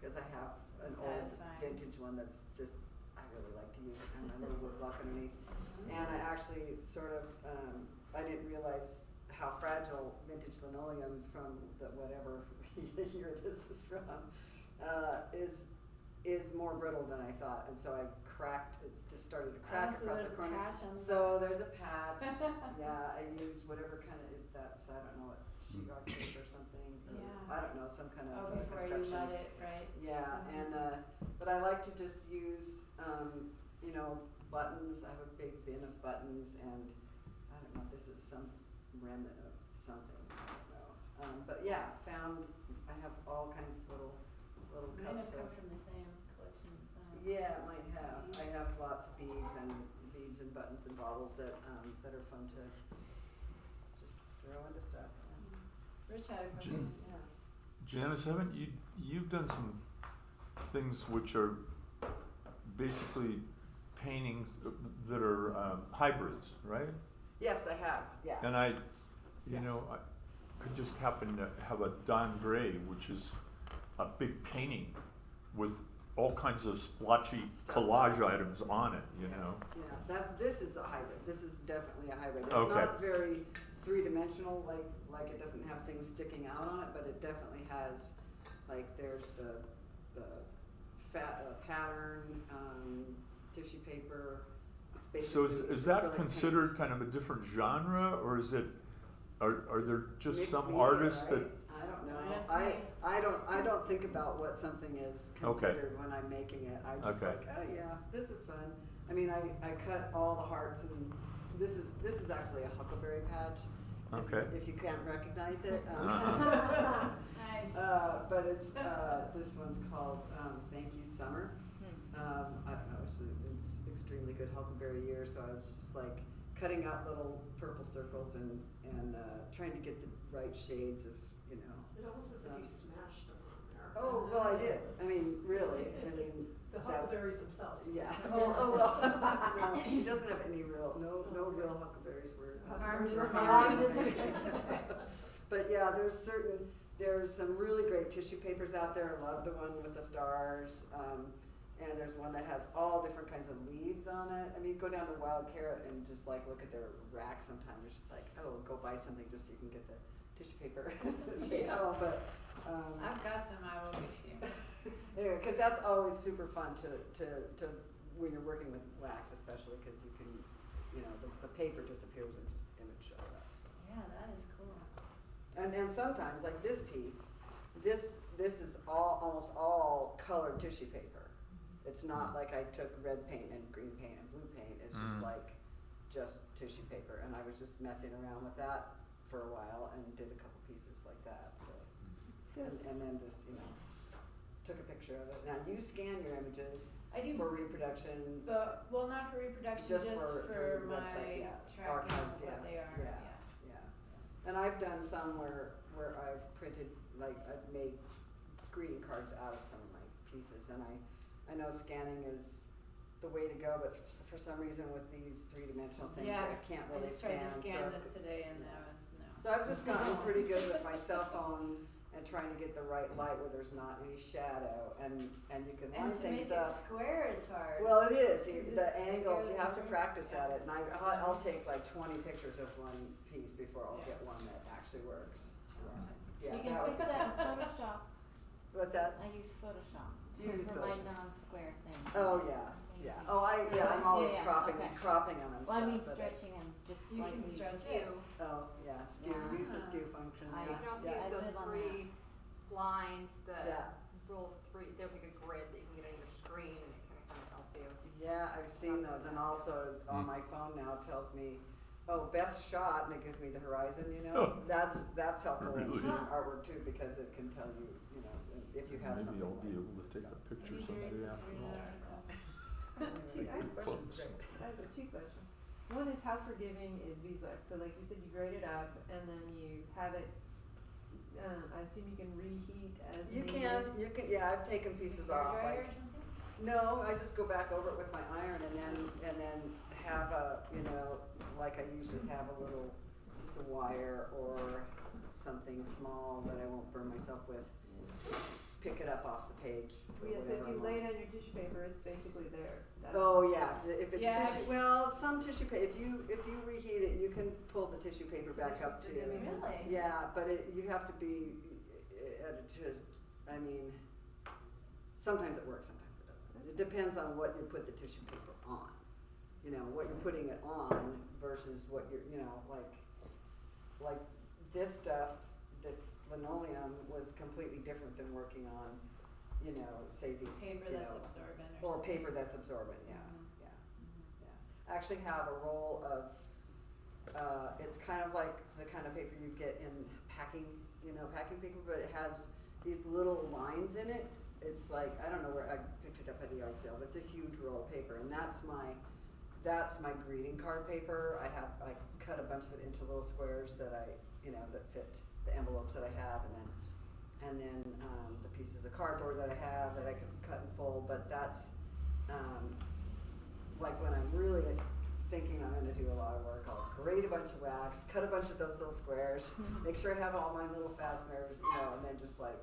cause I have an old Satisfying. vintage one that's just, I really like to use it, and my little wood block underneath. And I actually sort of, I didn't realize how fragile vintage linoleum from the whatever year this is from, is more brittle than I thought, and so I cracked, it just started to crack So across there's the a corner. patch on the So there's a patch, yeah, I used whatever kind of is that's, I don't know, what, sheetrock tape or something, or Yeah. I don't know, some kind of Before you construction. let it, right? Yeah, and, but I like to just use, buttons. I have a big bin of buttons, and I don't know, this is some remnant of something, I don't know. But yeah, I have all kinds of little Might have cups come of, from the same collection as that. yeah, it might have. I have lots of beads and buttons and baubles that are fun to just throw into stuff. Rich had a question, Yeah. Janis, you've done some things which are basically paintings that are hybrids, right? Yes, I have, yeah. And I Yeah. just happen to have a Don Gray, which is a big painting with all kinds of splotchy Stuff. collage items on it, you know? Yeah, this is a hybrid, this is definitely a hybrid. It's Okay. not very three-dimensional, like it doesn't have things sticking out on it, but it definitely has, like, there's the pattern, tissue paper, it's So basically. is that acrylic considered paint. kind of a different genre, or is it, are there just Mixed some media, artists right? that, I don't know, Don't ask me. I don't think about what something is considered when I'm making it, I just Okay. like, oh yeah, this is fun. I mean, I cut all the hearts, and this is actually a huckleberry patch. Okay. If you can't recognize it. Uh-huh. Nice. But it's, this one's called, Thank You Summer. I don't know, it's extremely good huckleberry year, so I was just like cutting out little purple circles and trying to get the right shades of, you know. It almost looks like you smashed them on there. Oh, well, I did. I mean, really, I mean, The that's, huckleberries themselves. yeah. Oh, well, no, it doesn't have any real, no real huckleberries were. Harmed were or harmed. harmed. But yeah, there's some really great tissue papers out there. I love the one with the stars. And there's one that has all different kinds of leaves on it. I mean, go down to Wild Carrot and just like look at their rack sometimes. It's just like, oh, go buy something just so you can get the tissue paper take home. But I've got some I will get you. anyway, because that's always super fun to when you're working with wax, especially because you can, you know, the paper disappears and just the image shows up. So. Yeah, that is cool. And sometimes, like this piece, this is almost all colored tissue paper. It's not like I took red paint and green paint and blue paint. It's just like just tissue paper, and I was just messing around with that for a while and did a couple pieces like that. So, and then just took a picture of it. Now you scan your images I do, for reproduction. but well, not for reproduction, Just just, for for the my website, yeah. tracking Archives, of what yeah, they are. yeah. Yeah, and I've done some where I've printed, like I've made greeting cards out of some of my pieces, and I know scanning is the way to go, but for some reason with these three-dimensional things, Yeah, I can't I really just tried to so, scan this today, and that was no. So I've just gotten pretty good with my cell phone and trying to get the right light where there's not any shadow, and you can line And to make things it up. square is hard. Well, it is. Is The it- angles, it you goes have to over? practice Yeah. at it, and I'll take like 20 pictures of one piece before I'll get one that actually works. It's challenging. Yeah, You can that fix was- that in Photoshop. What's that? I use Photoshop You use for my Photoshop. non-square things. Oh, yeah, yeah. Oh, I'm always Yeah, cropping okay. them and Well, I mean stuff. stretching them, just You like can we stretch do. it. Oh, yeah, skew, Yeah. use the skew function. I- You can also Yeah. use I those live on three lines that Yeah. roll three, there's like a grid that you can get on your screen and it can kind of help you. Yeah, I've seen those, and also on my phone now it tells me, oh, best shot, and it gives me the horizon, Oh. That's helpful in Really? artwork too, because it can tell you, if you have something. maybe I'll be like able to take a stuff. picture Maybe someday it's after a all. Anyway, Good these questions quotes. are great. I have two questions. One is how forgiving is beeswax? So like you said, you grade it up and then you have it, I assume you can reheat as You needed? can, yeah, I've taken pieces Hair off, dryer like, or something? no, I just go back over it with my iron and then have a, like I usually have a little piece of wire or something small that I won't burn myself with, pick it up off the page or Yeah, so whatever if you I'm lay on. it on your tissue paper, it's basically there. That's- Oh, yeah, if it's Yeah. tissue, well, some tissue paper, if you reheat it, you can pull the tissue paper So back there's up to. forgiving. Really? Yeah, but you have to be, sometimes it works, sometimes it doesn't. It depends on what you put the tissue paper on. What you're putting it on versus what you're, like this stuff, this linoleum was completely different than working on, say these, Paper that's absorbent or something. paper that's absorbent, yeah, Mhm. yeah, yeah. I actually have a roll of, it's kind of like the kind of paper you get in packing, packing paper, but it has these little lines in it. It's like, I don't know where, I picked it up at the yard sale, but it's a huge roll of paper, and that's my greeting card paper. I cut a bunch of it into little squares that that fit the envelopes that I have, and then and then, the pieces of cardboard that I have that I can cut and fold, but that's, like when I'm really thinking I'm gonna do a lot of work, I'll grate a bunch of wax, cut a bunch of those little squares, make sure I have all my little fasteners, and then just like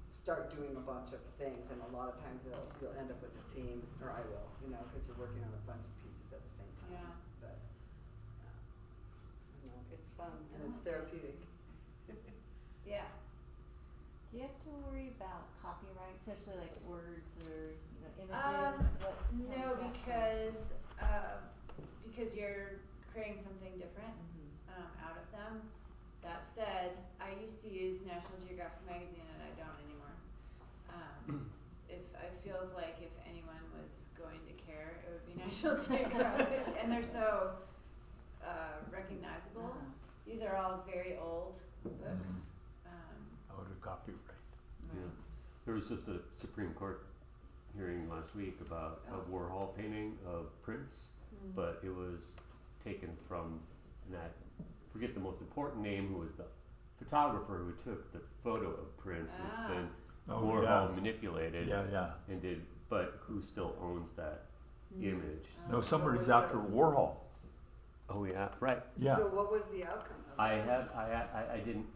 start doing a bunch of things, and a lot of times you'll end up with a theme, or I will, cause you're working on a bunch of pieces at the same time. Yeah. But, it's fun and it's therapeutic. Yeah. Do you have to worry about copyright, especially like words or, images? No, because you're creating something different out of them. That said, I used to use National Geographic magazine and I don't anymore. It feels like if anyone was going to care, it would be National Geographic, and they're so recognizable. These are all very old books. Out of copyright. Yeah. There was just a Supreme Court hearing last week about a Warhol painting of Prince, but it was taken from that, forget the most important name, who was the photographer who took the photo of Prince, and it's been Warhol manipulated and did, but who still owns that image. No, somebody's after Warhol. Oh yeah, right. Yeah. So what was the outcome of I that? didn't,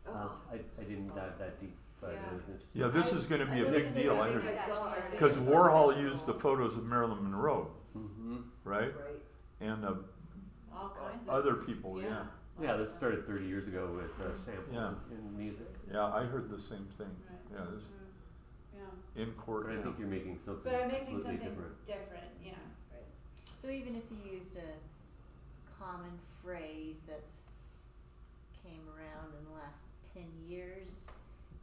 Oh. I didn't dive that deep, but it was interesting. Yeah, this is gonna be a big deal, I heard. I saw Because Warhol used the photos of Marilyn Monroe, Mm-hmm. right? Right. And All kinds of other people, yeah. Yeah, this started 30 years ago with sampling Yeah. in music. Yeah, I heard the same thing. Right. Yeah, this Yeah. in court. But I think you're making something But I'm making completely something different. different, yeah. So even if you used a common phrase that's came around in the last 10 years,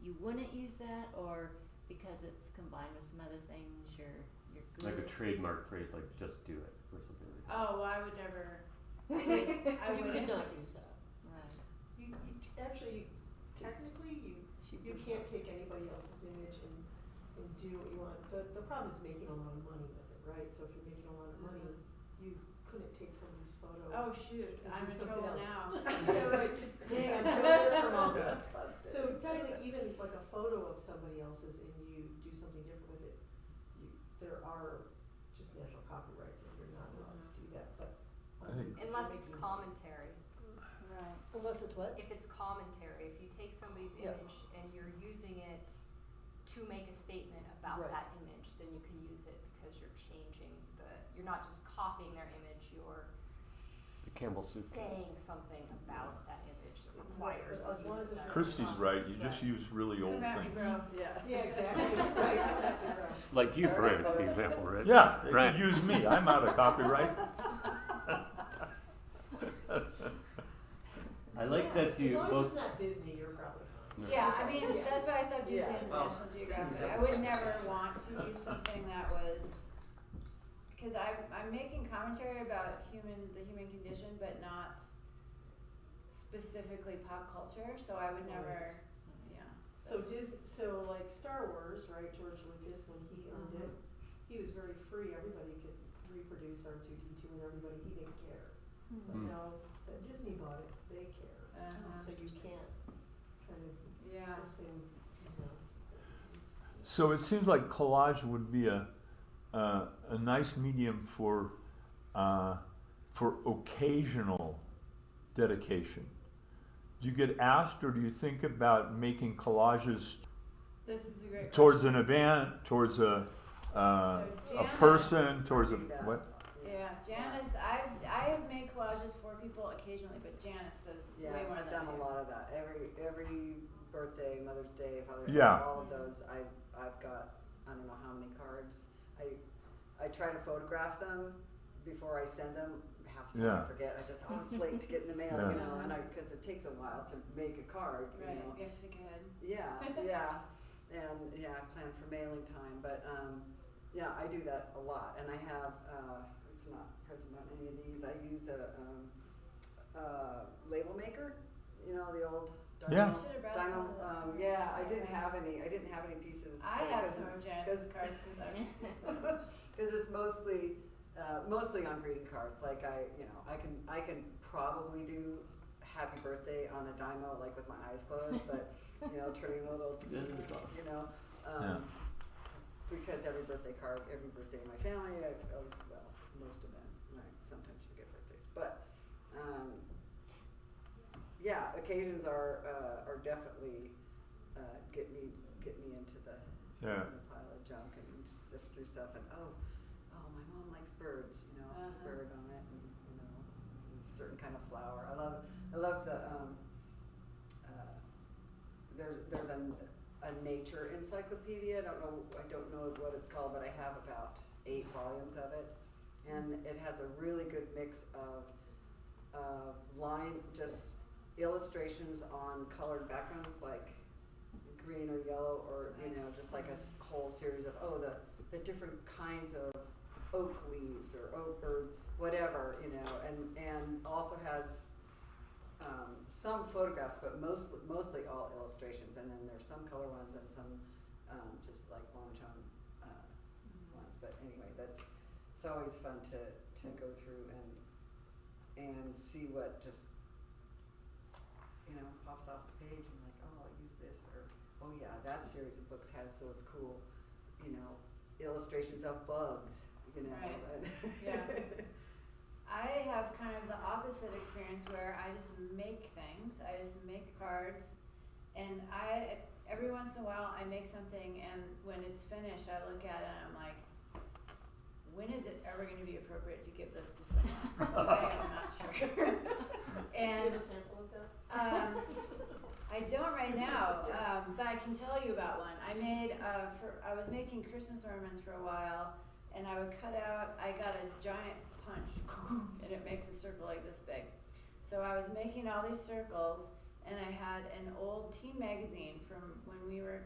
you wouldn't use that, or because it's combined with some other things, you're good? Like a trademark phrase, like "just do it" or something like that. Oh, well, I would never. I You wouldn't. could not use that. Right. Actually, technically, you can't take anybody else's image and do what you want. The problem is making a lot of money with it, right? So if you're making a lot of money, you couldn't take somebody's photo. Oh, shoot, and I'm do in something trouble else. now. Yeah, right. Dang, I'm so this from all this. Busted. So technically, even like a photo of somebody else's and you do something different with it, there are just national copyrights and you're not allowed to do that, but. I think- Unless it's commentary. Right. Unless it's what? If it's commentary, if you take somebody's Yeah. image and you're using it to make a statement about Right. that image, then you can use it because you're changing you're not just copying their image, you're The Campbell soup. saying something about that image that requires. As long as it's Christy's right, you just use really old Come at me, things. bro. Yeah. Yeah, exactly. Right, exactly right. Like you, for example, right? Yeah, they Right. could use me, I'm out of copyright. I like that As you long as both. it's not Disney, you're probably fine. Yeah, I mean, that's why I stopped using Yeah. National Geographic. I would never want to use something that was, because I'm making commentary about the human condition, but not specifically pop culture, so I would never, yeah. So like Star Wars, right, George Lucas, when he owned it, he was very free, everybody could reproduce R2-D2 and everybody, he didn't care. But now that Disney bought it, they care. So you can't kind of Yeah. assume, So it seems like collage would be a nice medium for occasional dedication. Do you get asked, or do you think about making collages This is a great towards question. an event, towards a Janis- person, towards a what? Yeah, Janis, I have made collages for people occasionally, but Janis does Yeah, way more I've than done I a do. lot of that. Every birthday, Mother's Day, Father's Day, Yeah. all of those. I've got I don't know how many cards. I try to photograph them before I send them. Half the time Yeah. I forget. I just it's late to get in the mail, Yeah. you know, and because it takes a while to make a card, Right, you know. you have to think ahead. Yeah, yeah, and yeah, I plan for mailing time, but yeah, I do that a lot, and I have it's not present on any of these. I use a label maker, you know, the old Yeah. I should have brought some Dyno, of that. yeah, I didn't have any pieces. I have some of Janis's cards Because it's mostly on greeting cards. Like I can probably do happy birthday on a Dymo, like with my eyes closed, but, you know, turning a little, you know, because every birthday in my family, I always, well, most of them, I sometimes forget birthdays, but, yeah, occasions are definitely, get me into the pile of junk and sift through stuff and, oh, my mom likes birds, you know, a bird on it, and, you know, a certain kind of flower. I love the, there's a nature encyclopedia. I don't know what it's called, but I have about 8 volumes of it, and it has a really good mix of just illustrations on colored backgrounds, like green or yellow, or you know, just like a whole series of the different kinds of oak leaves or oak or whatever, you know, and also has some photographs, but mostly all illustrations, and then there's some color ones and some just like monotone ones. But anyway, it's always fun to go through and see what just, you know, pops off the page and like, oh, I'll use this, or oh yeah, that series of books has those cool, you know, illustrations of bugs, you know. Right. Yeah. I have kind of the opposite experience where I just make things. I just make cards, and every once in a while I make something, and when it's finished, I look at it and I'm like, when is it ever going to be appropriate to give this to someone? I'm not sure. And do you have a sample of that? I don't right now, but I can tell you about one. I was making Christmas ornaments for a while, and I would I got a giant punch, and it makes a circle like this big. So I was making all these circles, and I had an old teen magazine from when we were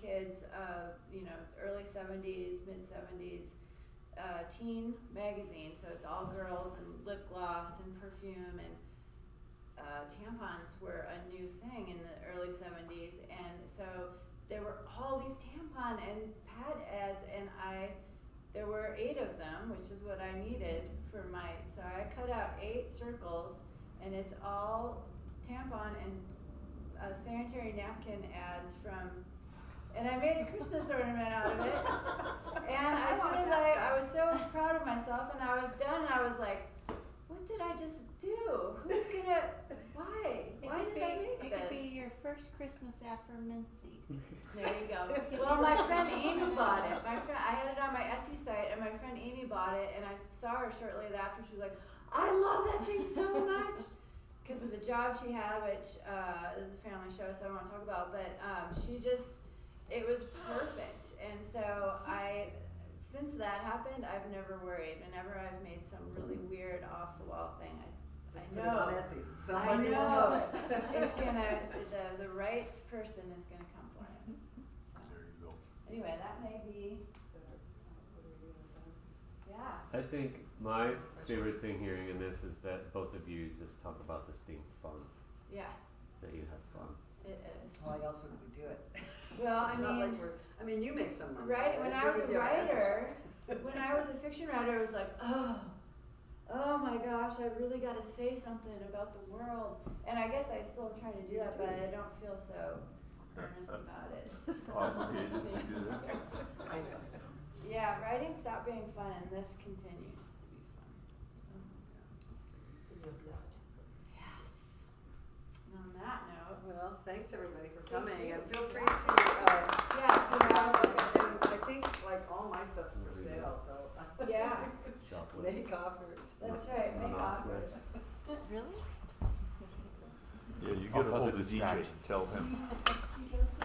kids, you know, early 70s, mid 70s, teen magazine. So it's all girls and lip gloss and perfume, and tampons were a new thing in the early 70s, and so there were all these tampon and pad ads, and there were 8 of them, which is what I needed for so I cut out 8 circles, and it's all tampon and sanitary napkin ads and I made a Christmas ornament out of it, and as soon as I was so proud of myself, and I was done, and I was like, what did I just do? Why did I make this? It could be your first Christmas affirmancies. There you go. Well, my friend Amy bought it. I had it on my Etsy site, and my friend Amy bought it, and I saw her shortly after. She was like, I love that thing so much. Because of the job she had, which is a family show, so I don't want to talk about, but it was perfect. And so since that happened, I've never worried. Whenever I've made some really weird off-the-wall thing, just I put know. it on Etsy. Somebody I will know. it. It's gonna, the right person is gonna come for it. So, There you go. anyway, that may be, yeah. I think my favorite thing hearing in this is that both of you just talk about this being fun, Yeah, that you have fun. it is. Why else would we do it? Well, It's not like you make some money. right, when I was Because a you have Etsy writer, shop. when I was a fiction writer, I was like, oh my gosh, I really gotta say something about the world. And I guess I still am trying to do that, but I don't feel so earnest about it. Obligated to do that. Yeah, writing stopped being fun, and this continues to be fun. So, It's in your blood. yes. And on that note, Well, thanks everybody for coming, Thank you. and feel free to, yeah, to have a look at, and I think like all my stuff's for sale, so. yeah, Shoplift. Make offers. that's right, make Run off with. offers. Really? Yeah, you I'll get a cause hold a of DJ distraction. and tell him. Just